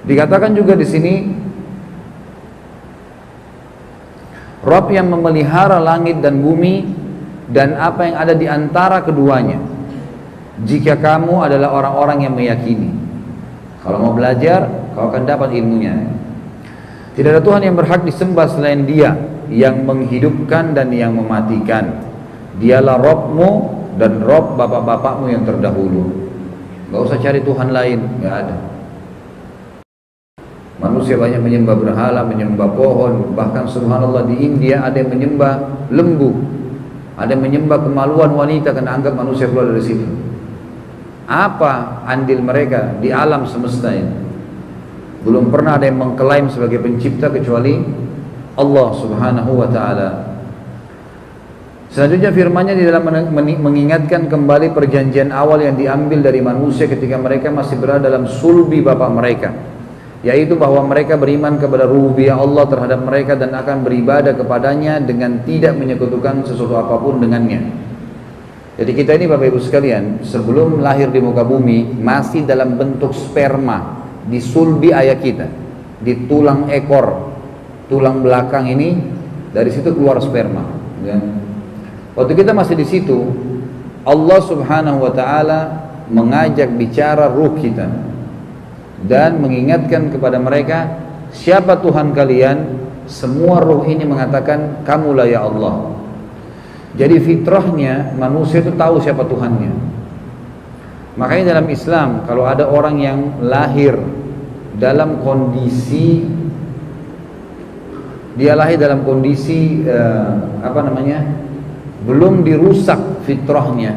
Dikatakan juga di sini, Rabb yang memelihara langit dan bumi dan apa yang ada di antara keduanya, jika kamu adalah orang-orang yang meyakini. Kalau mau belajar, kau akan dapat ilmunya. Tidak ada Tuhan yang berhak disembah selain Dia, yang menghidupkan dan yang mematikan. Dialah Rabbmu dan Rabb bapak-bapakmu yang terdahulu. Gak usah cari Tuhan lain, gak ada. Manusia banyak menyembah berhala, menyembah pohon. Bahkan subhanallah di India ada yang menyembah lembu, ada yang menyembah kemaluan wanita karena anggap manusia keluar dari situ. Apa andil mereka di alam semesta ini? Belum pernah ada yang mengklaim sebagai pencipta kecuali Allah subhanahu wa ta'ala. Selanjutnya firman-Nya di dalam mengingatkan kembali perjanjian awal yang diambil dari manusia ketika mereka masih berada dalam sulbi bapak mereka, yaitu bahwa mereka beriman kepada rububiyah Allah terhadap mereka dan akan beribadah kepadanya dengan tidak menyekutukan sesuatu apapun dengannya. Jadi kita ini Bapak Ibu sekalian, sebelum lahir di muka bumi masih dalam bentuk sperma di sulbi ayah kita, di tulang ekor, tulang belakang ini, dari situ keluar sperma. Ya. Waktu kita masih di situ, Allah subhanahu wa ta'ala mengajak bicara ruh kita dan mengingatkan kepada mereka, siapa Tuhan kalian? Semua ruh ini mengatakan, kamulah ya Allah. Jadi fitrahnya manusia itu tahu siapa Tuhannya. Makanya dalam Islam, kalau ada orang yang lahir dalam kondisi, dia lahir dalam kondisi belum dirusak fitrahnya,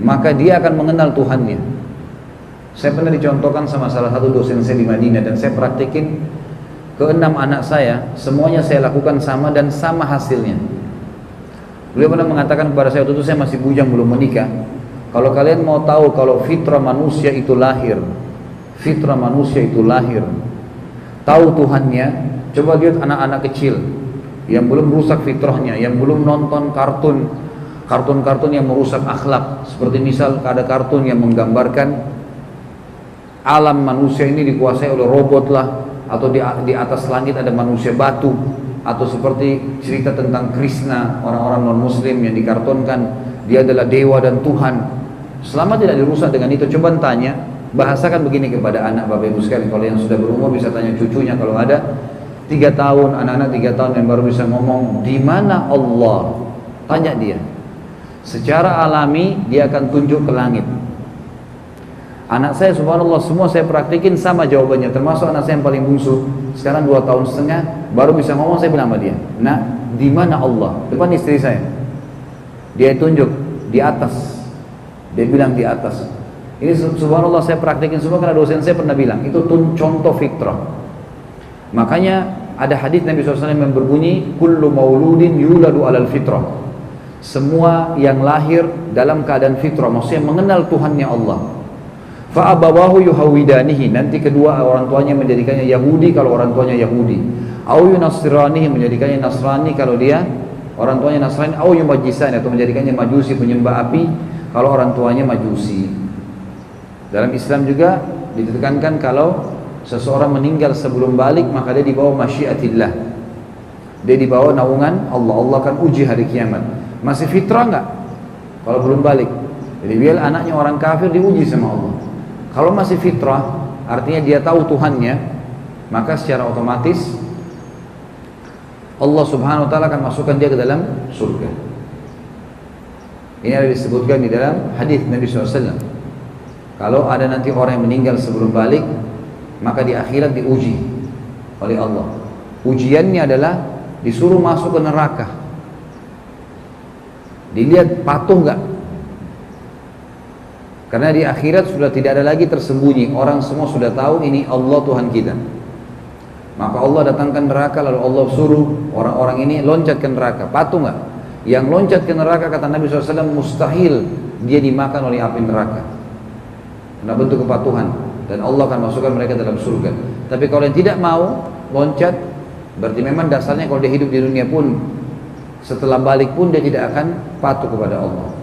maka dia akan mengenal Tuhannya. Saya pernah dicontohkan sama salah satu dosen saya di Madinah, dan saya praktikin ke 6 anak saya, semuanya saya lakukan sama dan sama hasilnya. Beliau pernah mengatakan kepada saya, waktu itu saya masih bujang belum menikah, kalau kalian mau tahu kalau fitrah manusia itu lahir, tahu Tuhannya, coba lihat anak-anak kecil yang belum rusak fitrahnya, yang belum nonton kartun yang merusak akhlak, seperti misal ada kartun yang menggambarkan alam manusia ini dikuasai oleh robot lah, atau di atas langit ada manusia batu, atau seperti cerita tentang Krishna, orang-orang non muslim yang dikartunkan dia adalah dewa dan Tuhan. Selama tidak dirusak dengan itu, coba tanya, bahasakan begini kepada anak Bapak Ibu sekalian. Kalau yang sudah berumur bisa tanya cucunya, kalau ada 3 tahun, anak-anak 3 tahun yang baru bisa ngomong, di mana Allah? Tanya dia. Secara alami dia akan tunjuk ke langit. Anak saya subhanallah semua saya praktikin sama jawabannya, termasuk anak saya yang paling bungsu, sekarang 2 tahun setengah, baru bisa ngomong. Saya bilang sama dia, nah di mana Allah? Depan istri saya, dia tunjuk di atas, dia bilang di atas. Ini subhanallah saya praktikin semua karena dosen saya pernah bilang, itu contoh fitrah. Makanya ada hadis Nabi SAW yang berbunyi, kullu mauludin yuladu alal fitrah. Semua yang lahir dalam keadaan fitrah, maksudnya mengenal Tuhannya Allah. Fa'abawahu yuhawidanihi, nanti kedua orang tuanya menjadikannya Yahudi kalau orang tuanya Yahudi, au yunasranihi, menjadikannya Nasrani kalau dia orang tuanya Nasrani, au yumajisani, atau menjadikannya Majusi, penyembah api kalau orang tuanya Majusi. Dalam Islam juga ditekankan kalau seseorang meninggal sebelum balik, maka dia dibawa masyiatillah, dia dibawa naungan Allah. Allah akan uji hari kiamat, masih fitrah enggak kalau belum balik. Jadi biar anaknya orang kafir diuji sama Allah. Kalau masih fitrah, artinya dia tahu Tuhannya, maka secara otomatis Allah subhanahu wa ta'ala akan masukkan dia ke dalam surga. Ini ada disebutkan di dalam hadis Nabi SAW. Kalau ada nanti orang yang meninggal sebelum balik, maka di akhirat diuji oleh Allah. Ujiannya adalah disuruh masuk ke neraka, dilihat patuh enggak. Karena di akhirat sudah tidak ada lagi tersembunyi, orang semua sudah tahu ini Allah Tuhan kita. Maka Allah datangkan neraka, lalu Allah suruh orang-orang ini loncat ke neraka, patuh enggak? Yang loncat ke neraka, kata Nabi SAW, mustahil dia dimakan oleh api neraka, karena bentuk kepatuhan, dan Allah akan masukkan mereka dalam surga. Tapi kalau yang tidak mau loncat, berarti memang dasarnya kalau dia hidup di dunia pun, setelah balik pun dia tidak akan patuh kepada Allah.